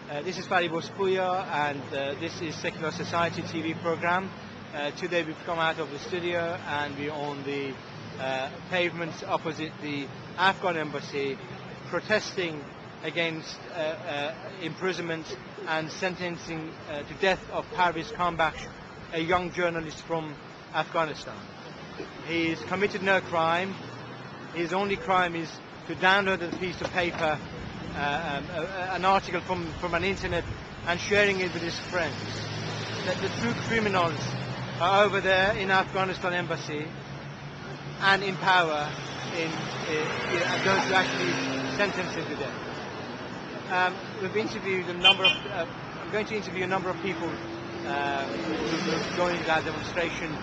This is Parwiz and this is Secular Society TV program. Today we've come out of the studio and we're on the pavements opposite the Afghan embassy, protesting against imprisonment and sentencing to death of Parwiz Kambakhsh, a young journalist from Afghanistan. He's committed no crime. His only crime is to download a piece of paper, an article from an internet, and sharing it with his friends. The true criminals are over there in Afghanistan embassy and in power and those who actually sentence him to death. We've interviewed a number of. I'm going to interview a number of people who joined that demonstration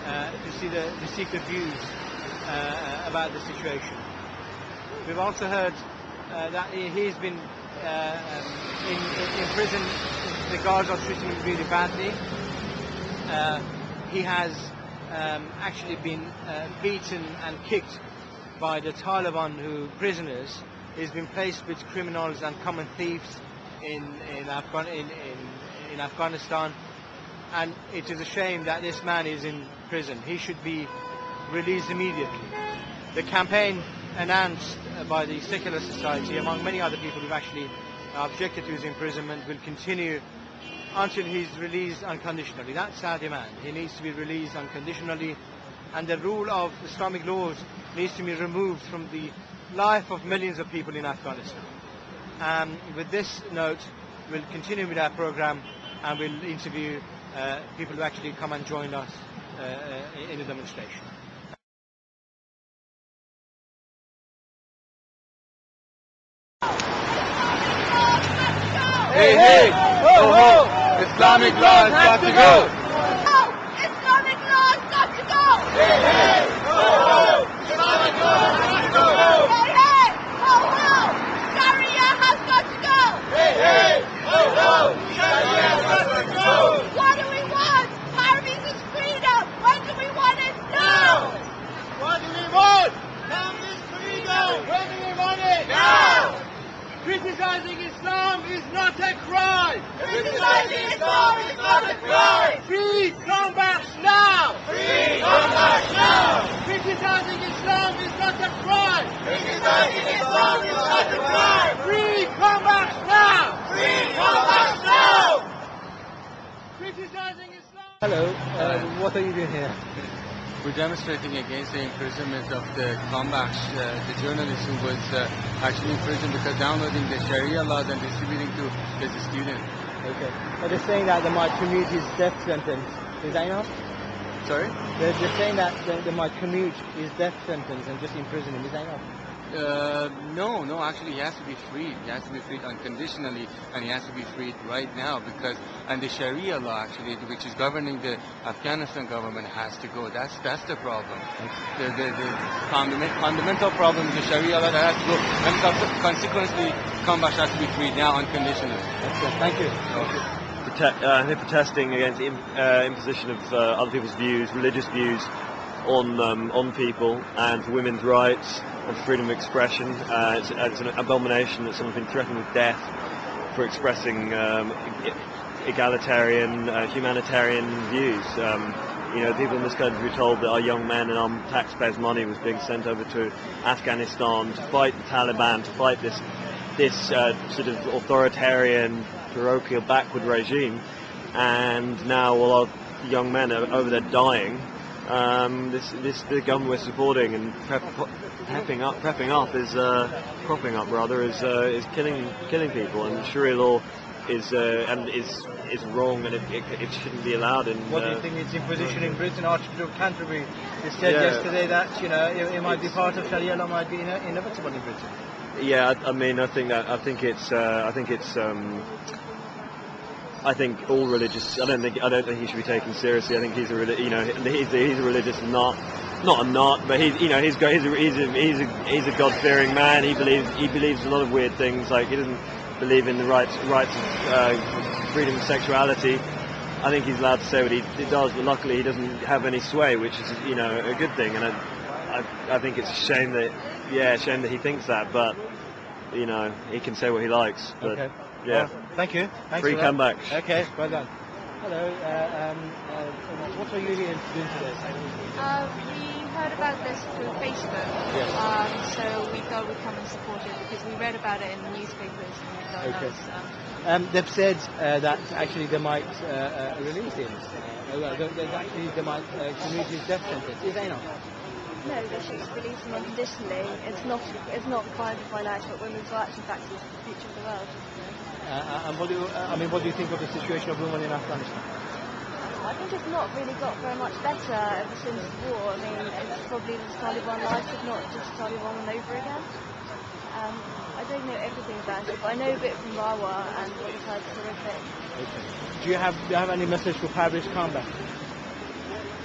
to seek the views about the situation. We've also heard that he's been in prison. The guards are treating him really badly. He has actually been beaten and kicked by the Taliban prisoners. He's been placed with criminals and common thieves in Afghanistan, and it is a shame that this man is in prison. He should be released immediately. The campaign announced by the Secular Society, among many other people who've actually objected to his imprisonment, will continue until he's released unconditionally. That's our demand. He needs to be released unconditionally, and the rule of Islamic laws needs to be removed from the life of millions of people in Afghanistan. With this note, we'll continue with our program and we'll interview people who actually come and join us in the demonstration. Hey, hey, ho, ho, Islamic law has got to go. Islamic law has got to go. Hey, hey, ho, ho, Islamic law has got to go. Hey, hey, ho, ho, Sharia has got to go. Hey, hey, ho, ho, Sharia has got to go. What do we want? Parwiz's freedom. When do we want it? Now. What do we want? Parwiz freedom. When do we want it? Now. Criticizing Islam is not a crime. Criticizing Islam is not a crime. Free Kambakhsh now. Free Kambakhsh now. Criticizing Islam is not a crime. Criticizing Islam is not a crime. Free Kambakhsh now. Free Kambakhsh now. Criticizing Islam. Hello, what are you doing here? We're demonstrating against the imprisonment of the Kambakhsh, the journalist who was actually in prison because downloading the Sharia laws and distributing to his students. Okay. But they're saying that they might commute his death sentence. Is that enough? Sorry? They're saying that they might commute his death sentence and just imprison him. Is that enough? No, actually he has to be freed. He has to be freed unconditionally, and he has to be freed right now because, and the Sharia law actually, which is governing the Afghanistan government, has to go. That's the problem. The fundamental problem is the Sharia law that has to go, and consequently, Kambakhsh has to be freed now unconditionally. Excellent. Thank you. They're protesting against the imposition of other people's views, religious views, on people, and for women's rights and freedom of expression. It's an abomination that someone's been threatened with death for expressing egalitarian, humanitarian views. People in this country were told that our young men and our taxpayers' money was being sent over to Afghanistan to fight the Taliban, to fight this sort of authoritarian, parochial, backward regime, and now all our young men are over there dying. The government we're supporting and propping up is killing people, and Sharia law is wrong, and it shouldn't be allowed. What do you think its imposition in Britain? Archbishop of Canterbury said yesterday that it might be part of Sharia law, might be inevitable in Britain. Yeah, I think all religious. I don't think he should be taken seriously. I think he's a religious nut, not a nut, but he's a God-fearing man. He believes a lot of weird things. Like he doesn't believe in the rights of freedom of sexuality. I think he's allowed to say what he does, but luckily he doesn't have any sway, which is a good thing. And I think it's a shame that he thinks that, but he can say what he likes. But okay. Yeah. Thank you. Thanks Free for that. Kambakhsh. Okay, well done. Hello. What are you here doing today? We heard about this through Facebook, Yes. so we thought we'd come and support it because we read about it in the newspapers and we thought Okay. that was... They've said that actually they might release him. They might commute his death sentence. Is that not? No, they should release him unconditionally. It's not private bilateral women's rights. In fact, it's the future of the world. And what do you think of the situation of women in Afghanistan? I think it's not really got very much better ever since the war. I mean, it's probably the Taliban life, if not just Taliban all over again. I don't know everything about it, but I know a bit from Rawa, and what I've heard is horrific. Okay. Do you have any message for Parwiz Kambakhsh?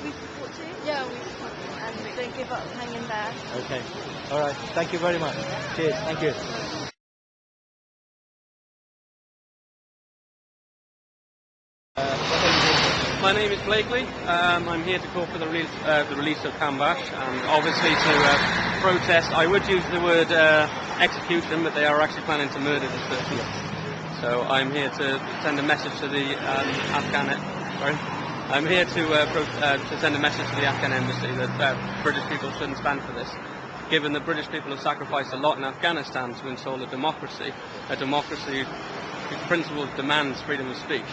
We support you? Yeah, we support you. And don't give up, hang in there. Okay. All right. Thank you very much. Cheers. Thank you. My name is Blakely. I'm here to call for the release of Kambakhsh, and obviously to protest. I would use the word execute them, but they are actually planning to murder this person. So I'm here to send a message to the I'm here to send a message to the Afghan embassy that British people shouldn't stand for this. Given that British people have sacrificed a lot in Afghanistan to install a democracy whose principles demands freedom of speech.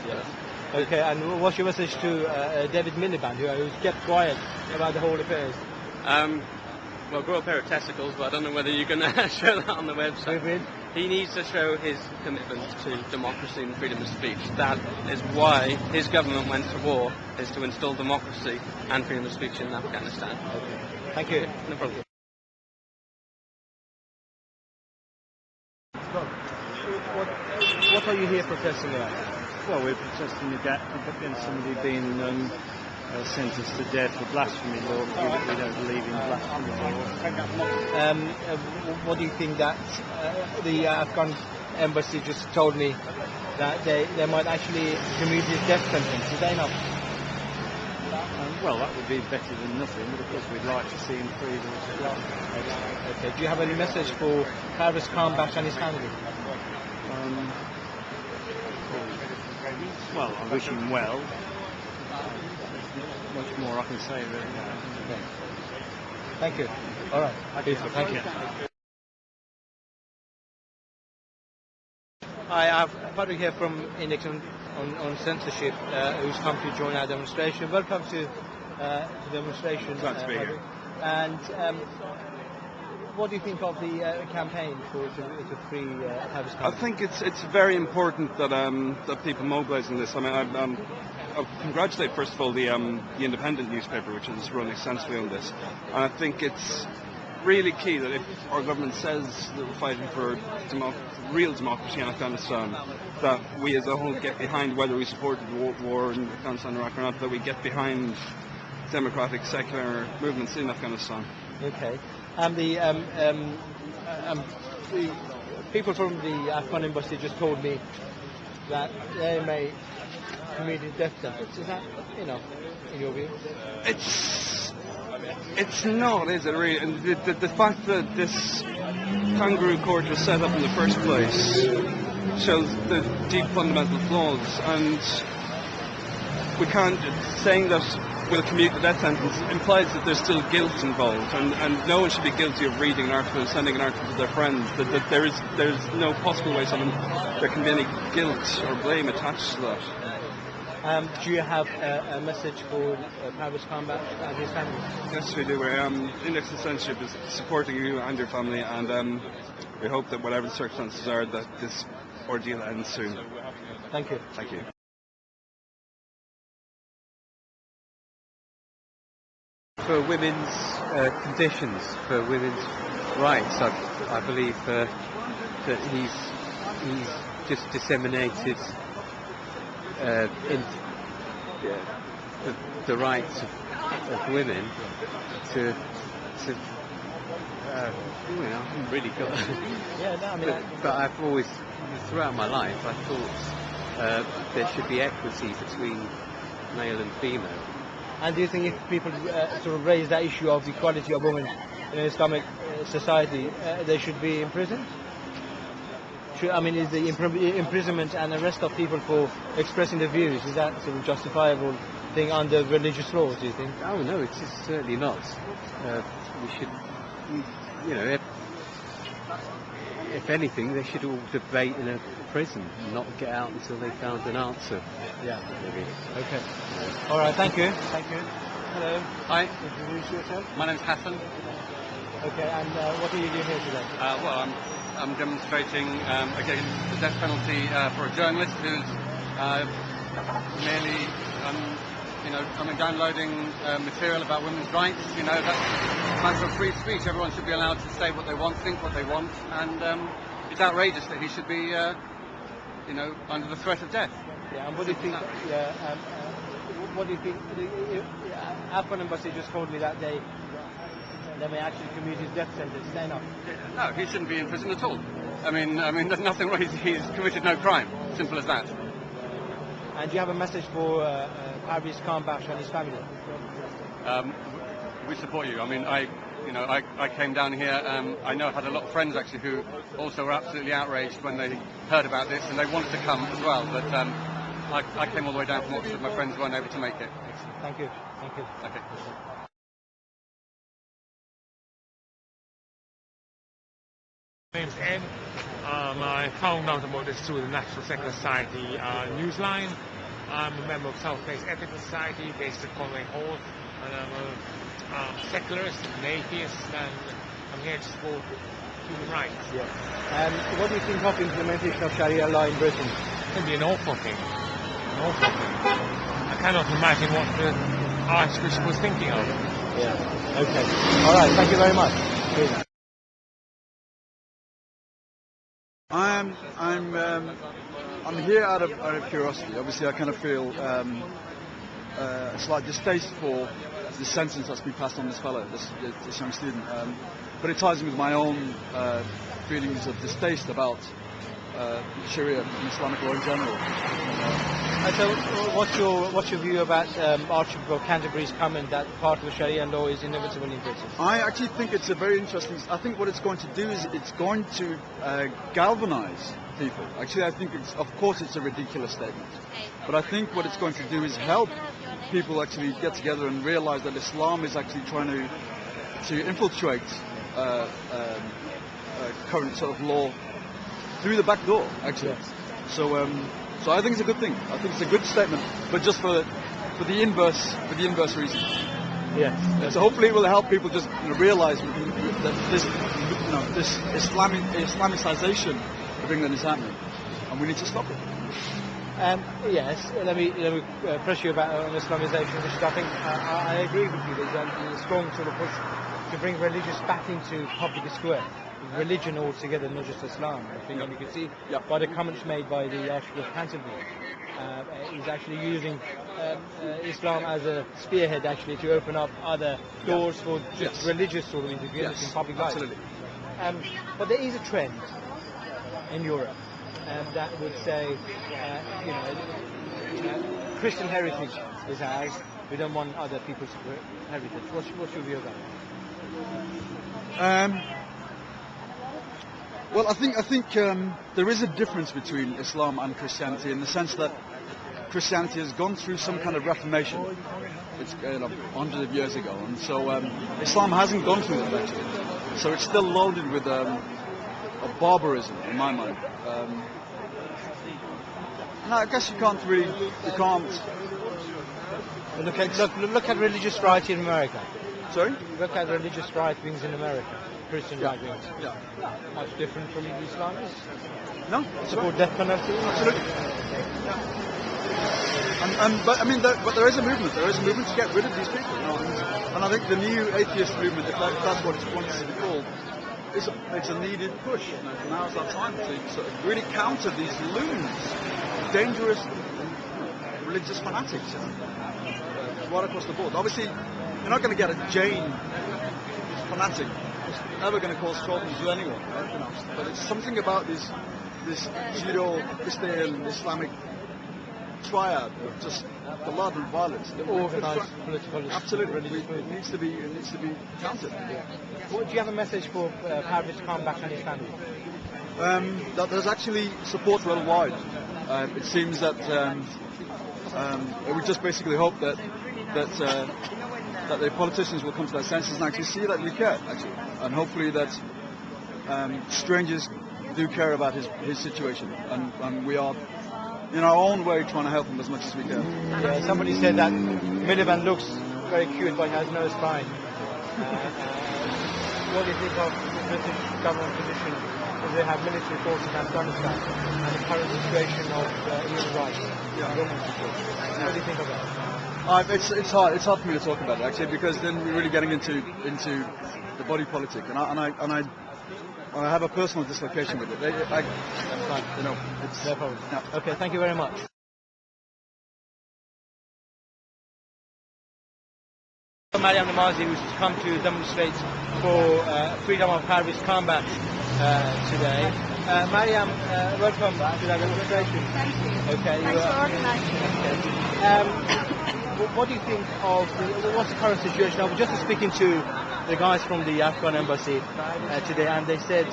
Yes. Okay, and what's your message to David Miliband, who's kept quiet about the whole affairs? Well, grow a pair of testicles, but I don't know whether you can show that on the website. He needs to show his commitment to democracy and freedom of speech. That is why his government went to war, is to install democracy and freedom of speech in Afghanistan. Okay. Thank you. No problem. What are you here protesting about? Well, we're protesting against somebody being sentenced to death for blasphemy law. We don't believe in blasphemy law. What do you think that the Afghan embassy just told me that they might actually commute his death sentence? Is that enough? Well, that would be better than nothing, but of course we'd like to see him freed as well. Okay. Do you have any message for Parwiz Kambakhsh and his family? Well, I wish him well. Much more I can say really. Okay. Thank you. All right. Thank you. Hi, I'm Parwiz here from Index on Censorship, who's come to join our demonstration. Welcome to the demonstration. Glad to be here. And what do you think of the campaign to free Parwiz Kambakhsh? I think it's very important that people mobilise in this. I mean, I congratulate first of all the Independent newspaper, which has run extensively on this, and I think it's really key that if our government says that we're fighting for real democracy in Afghanistan, that we as a whole get behind, whether we support the war in Afghanistan, Iraq or not, that we get behind democratic secular movements in Afghanistan. Okay. And the people from the Afghan embassy just told me that they may commit a death sentence. Is that enough, in your view? It's not, is it really? And the fact that this kangaroo court was set up in the first place shows the deep fundamental flaws, and we can't, saying that we'll commute the death sentence implies that there's still guilt involved, and no one should be guilty of reading an article and sending an article to their friends. That there's no possible way there can be any guilt or blame attached to that. Do you have a message for Parwiz Kambakhsh and his family? Yes, we do. We're, Index and Censorship is supporting you and your family, and we hope that whatever the circumstances are, that this ordeal ends soon. Thank you. Thank you. For women's conditions, for women's rights, I believe that he's just disseminated the rights of women to I haven't really got. Yeah, no, I mean, but I've always, throughout my life, I thought there should be equity between male and female. And do you think if people sort of raise that issue of equality of women in an Islamic society, they should be imprisoned? I mean, is the imprisonment and arrest of people for expressing their views, is that sort of justifiable thing under religious laws, do you think? Oh no, it's certainly not. We should, you know, if anything, they should all debate in a prison, not get out until they found an answer. Yeah. Maybe. Okay. All right. Thank you. Thank you. Hello. Hi. Introduce yourself. My name's Hassan. Okay. And what are you doing here today? Well, I'm demonstrating against the death penalty for a journalist who's merely, downloading material about women's rights. You know, that's a matter of free speech. Everyone should be allowed to say what they want, think what they want, and it's outrageous that he should be, under the threat of death. Yeah. And what do you think? What do you think? The Afghan embassy just told me that they may actually commute his death sentence. They're not. No, he shouldn't be in prison at all. I mean, there's nothing wrong. He's committed no crime. Simple as that. And do you have a message for Parwiz Kambakhsh and his family? We support you. I mean, I came down here. I know I've had a lot of friends actually who also were absolutely outraged when they heard about this, and they wanted to come as well. But I came all the way down from Oxford. My friends weren't able to make it. Excellent. Thank you. Thank you. Okay. My name's Ed. I found out about this through the National Secular Society newsline. I'm a member of South Place Ethical Society based at Conway Hall, and I'm a secularist and an atheist, and I'm here to support human rights. Yes. What do you think of implementation of Sharia law in Britain? It can be an awful thing. An awful thing. I cannot imagine what the Archbishop was thinking of. Yeah. Okay. All right. Thank you very much. Cheers. I'm here out of curiosity. Obviously, I kind of feel a slight distaste for the sentence that's been passed on this fellow, this young student. But it ties in with my own feelings of distaste about Sharia and Islamic law in general. So, what's your view about Archbishop of Canterbury's comment that part of the Sharia law is inevitable in Britain? I actually think it's a very interesting. I think what it's going to do is it's going to galvanise people. Actually, I think of course it's a ridiculous statement, but I think what it's going to do is help people actually get together and realise that Islam is actually trying to infiltrate current sort of law through the back door, actually. Yes. So I think it's a good thing. I think it's a good statement, but just for the inverse reason. Yes. So hopefully it will help people just realise that this Islamicization of England is happening, and we need to stop it. Yes. Let me press you about Islamization, which I think I agree with you. There's a strong sort of push to bring religious back into public square. Religion altogether, not just Islam. I think, and you can see by the comments made by the Archbishop of Canterbury, he's actually using Islam as a spearhead, actually, to open up other doors for just religious sort of interference in public life. Absolutely. But there is a trend in Europe that would say, Christian heritage is ours. We don't want other people's heritage. What's your view of that? Well, I think there is a difference between Islam and Christianity in the sense that Christianity has gone through some kind of reformation. It's hundreds of years ago, and so Islam hasn't gone through that actually. So it's still loaded with a barbarism in my mind. And I guess you can't. Look at religious rights in America. Sorry? Look at religious right wings in America. Christian right wings. Yeah. Much different from Islamists? No. Support death penalty? Absolutely. Yeah. But I mean, but there is a movement. There is a movement to get rid of these people. And I think the new atheist movement, if that's what it wants to be called, it's a needed push. Now's our time to sort of really counter these loons, dangerous religious fanatics, right across the board. Obviously, you're not going to get a Jain fanatic who's never going to cause trouble to anyone. Right? But it's something about this Judeo-Christian Islamic triad of just the love and violence, the organised political. Absolutely, it needs to be countered. What, do you have a message for Parwiz Kambakhsh and his family? That there's actually support worldwide. It seems that we just basically hope that the politicians will come to their senses and actually see that we care, actually, and hopefully that strangers do care about his situation, and we are in our own way trying to help him as much as we can. Yeah, somebody said that Miliband looks very cute but has no spine. What do you think of the British government position as they have military forces in Afghanistan and the current situation of human rights? Yeah. What do you think of that? It's hard for me to talk about it, actually, because then we're really getting into the body politic, and I have a personal dislocation with it. That's fine. You know, it's no problem. Yeah. Okay, thank you very much. Mariam Namazi, who's come to demonstrate for freedom of Parwiz Kambakhsh today. Mariam, welcome to that demonstration. Thank you. Okay, thanks for organising. Okay. What do you think of what's the current situation? I was just speaking to the guys from the Afghan embassy today, and they said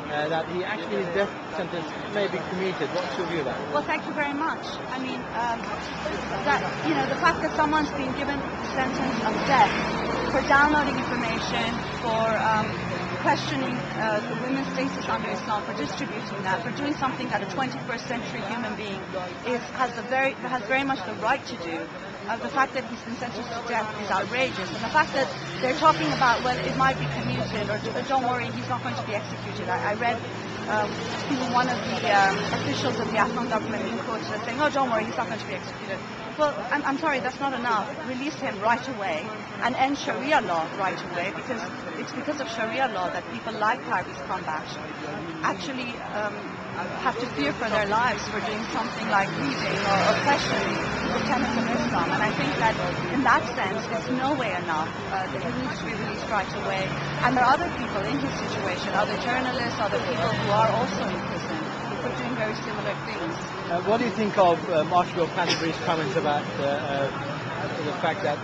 that his death sentence may be commuted. What's your view of that? Well, thank you very much. I mean, the fact that someone's been given the sentence of death for downloading information, for questioning the women's status under Islam, for distributing that, for doing something that a 21st century human being has very much the right to do. The fact that he's been sentenced to death is outrageous, and the fact that they're talking about, well, it might be commuted, or don't worry, he's not going to be executed. I read one of the officials of the Afghan government being quoted as saying, oh, don't worry, he's not going to be executed. Well, I'm sorry, that's not enough. Release him right away and end Sharia law right away, because it's because of Sharia law that people like Parwiz Kambakhsh actually have to fear for their lives for doing something like reading or questioning the tenets of Islam. And I think that in that sense, it's no way enough. That he needs to be released right away. And there are other people in his situation, other journalists, other people who are also in prison for doing very similar things. What do you think of Archbishop Canterbury's comments about the fact that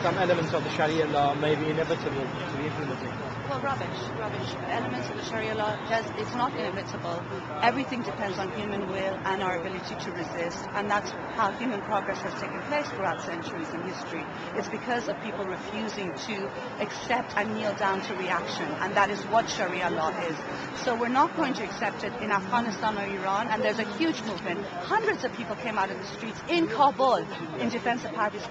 some elements of the Sharia law may be inevitable to be implemented? Well, rubbish. Elements of the Sharia law, it's not inevitable. Everything depends on human will and our ability to resist, and that's how human progress has taken place throughout centuries in history. It's because of people refusing to accept and kneel down to reaction, and that is what Sharia law is. So we're not going to accept it in Afghanistan or Iran, and there's a huge movement. Hundreds of people came out in the streets in Kabul in defense of Parwiz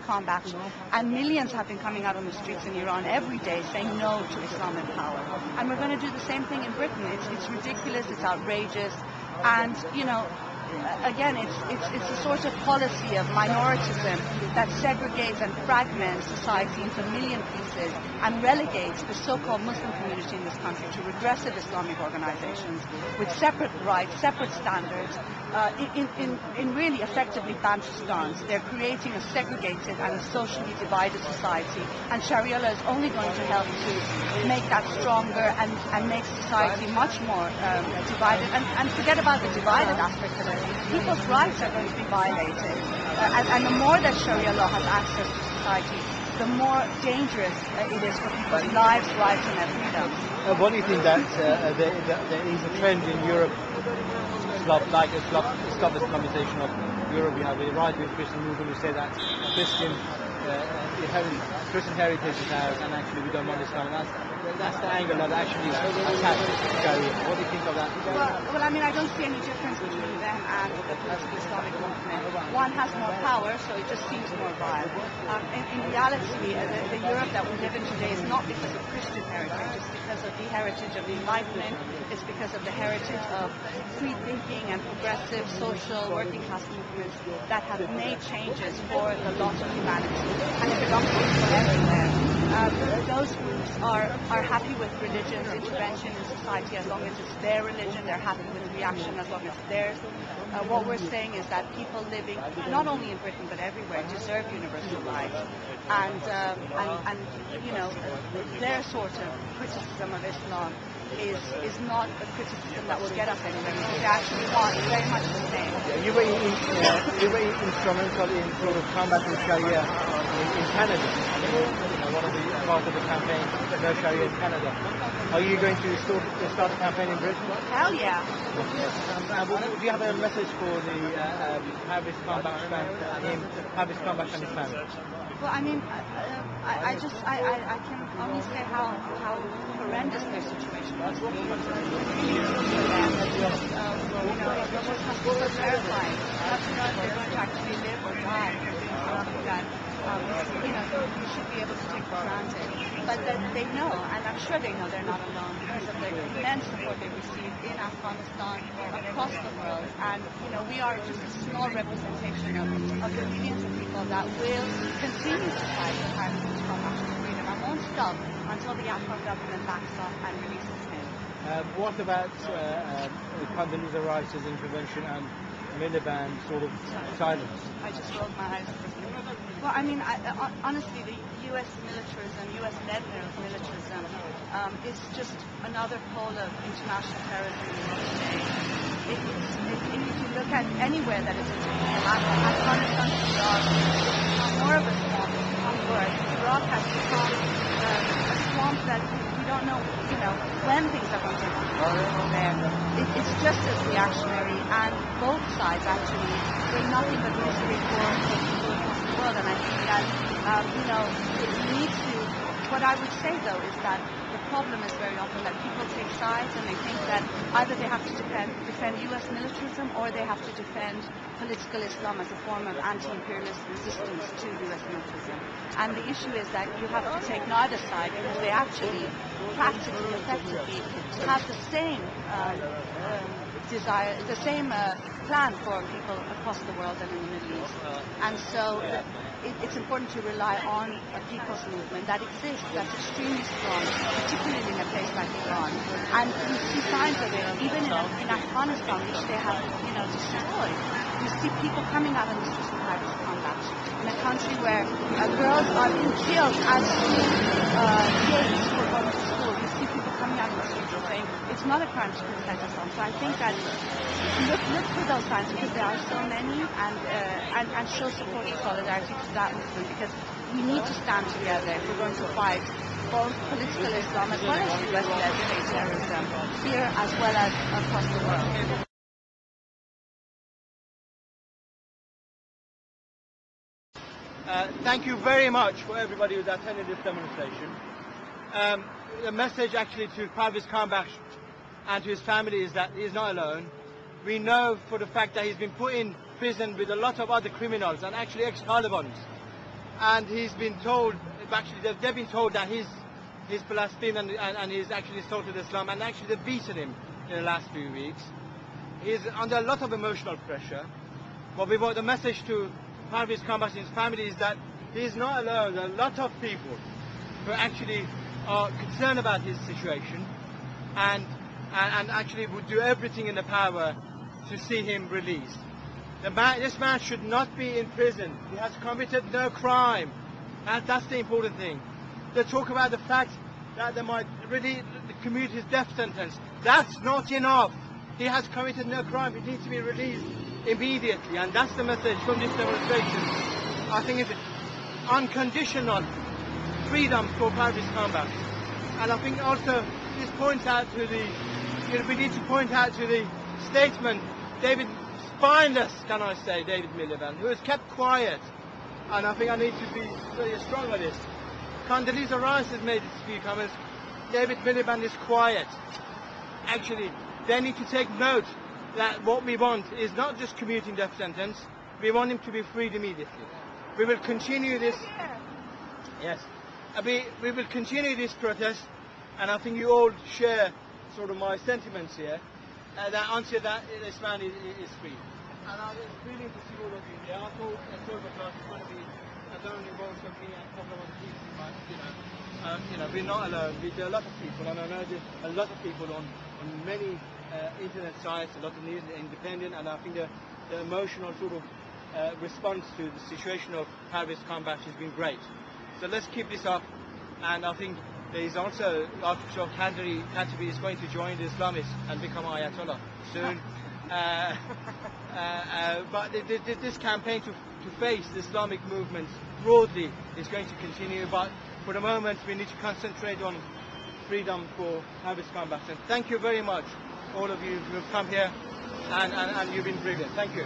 Kambakhsh, and millions have been coming out on the streets in Iran every day saying no to Islam in power. And we're going to do the same thing in Britain. It's ridiculous, it's outrageous, and again, it's a sort of policy of minoritism that segregates and fragments society into a million pieces and relegates the so-called Muslim community in this country to regressive Islamic organizations with separate rights, separate standards, in really effectively Bantustan's. They're creating a segregated and a socially divided society, and Sharia law is only going to help to make that stronger and make society much more divided. And forget about the divided aspect of it. People's rights are going to be violated, and the more that Sharia law has access to society, the more dangerous it is for people's lives, rights, and their freedoms. What do you think that there is a trend in Europe, like Islamist Islamization of Europe? You have the right-wing Christian movement who say that Christian heritage is ours, and actually we don't want Islam. That's the angle that actually attacks Sharia. What do you think of that? Well, I mean, I don't see any difference between them and the political Islamic movement. One has more power, so it just seems more vile. In reality, the Europe that we live in today is not because of Christian heritage. It's because of the heritage of the Enlightenment. It's because of the heritage of free thinking and progressive social working class movements that have made changes for the lot of humanity. And it belongs to people everywhere. Those groups are happy with religion's intervention in society as long as it's their religion. They're happy with reaction as long as it's theirs. What we're saying is that people living not only in Britain but everywhere deserve universal rights, and their sort of criticism of Islam is not a criticism that will get us anywhere, because they actually want very much the same. Yeah, you were instrumental in sort of combating Sharia in Canada. One of the parts of the campaign, No Sharia in Canada. Are you going to start a campaign in Britain? Hell yeah. Do you have a message for the Parwiz Kambakhsh Parwiz Kambakhsh and his family? Well, I mean, I can only say how horrendous their situation must be. It just must be so terrifying. Not to know if they're going to actually live or die. Something that you should be able to take for granted. But that they know, and I'm sure they know they're not alone because of the immense support they receive in Afghanistan, across the world. And we are just a small representation of the millions of people that will continue to fight for Parwiz Kambakhsh's freedom and won't stop until the Afghan government backs off and releases him. What about Condoleezza Rice's intervention and Miliband sort of silence? I just rolled my eyes for a second. Well, I mean, honestly, the U.S. militarism, U.S.-led militarism, is just another pole of international terrorism in the world today. If you look at anywhere that is international, Afghanistan has become more of a swamp, Iraq has become a swamp that we don't know, when things are going to go there. It's just as reactionary, and both sides actually bring nothing but misery for people across the world. And I think that, it needs to. What I would say though is that the problem is very often that people take sides and they think that either they have to defend U.S. militarism or they have to defend political Islam as a form of anti-imperialist resistance to U.S. militarism. And the issue is that you have to take neither side, because they actually practically, effectively have the same desire, the same plan for people across the world and in the Middle East. And so it's important to rely on a people's movement that exists, that's extremely strong, particularly in a place like Iran. And you see signs of it even in Afghanistan, which they have, destroyed. You see people coming out on the streets of Parwiz Kambakhsh, in a country where girls are being killed as gates for going to school. You see people coming out on the streets and saying it's not a crime to criticize Islam. So I think that look for those signs, because there are so many, and show support and solidarity to that movement, because we need to stand together if we're going to fight both political Islam as well as US-led state terrorism here as well as across the world. Thank you very much for everybody who's attended this demonstration. The message actually to Parwiz Kambakhsh and to his family is that he is not alone. We know for the fact that he's been put in prison with a lot of other criminals and actually ex-Talibans. And he's been told, actually they've been told that he's blasphemed and he's actually insulted Islam, and actually they've beaten him in the last few weeks. He's under a lot of emotional pressure. But we want the message to Parwiz Kambakhsh and his family is that he is not alone. There are a lot of people who actually are concerned about his situation and actually would do everything in their power to see him released. This man should not be in prison. He has committed no crime. And that's the important thing. They talk about the fact that they might really commute his death sentence. That's not enough. He has committed no crime. He needs to be released immediately. And that's the message from this demonstration. I think it's unconditional freedom for Parwiz Kambakhsh. And I think also this points out to we need to point out to the statesman, spineless, can I say, David Miliband, who has kept quiet. And I think I need to be very strong on this. Condoleezza Rice has made a few comments. David Miliband is quiet. Actually, they need to take note that what we want is not just commuting death sentence. We want him to be freed immediately. We will continue this. Yes. We will continue this protest, and I think you all share sort of my sentiments here. That until that this man is free. And it's brilliant to see all of you here. I thought at 12 o'clock it's going to be alone involved with me and a couple of other people, but we're not alone. There are a lot of people, and I know there's a lot of people on many internet sites, a lot of news, independent, and I think the emotional sort of response to the situation of Parwiz Kambakhsh has been great. So let's keep this up, and I think there is also Archbishop Canterbury is going to join the Islamists and become Ayatollah soon. But this campaign to face the Islamic movement broadly is going to continue. But for the moment, we need to concentrate on freedom for Parwiz Kambakhsh. And thank you very much, all of you who have come here, and you've been brilliant. Thank you.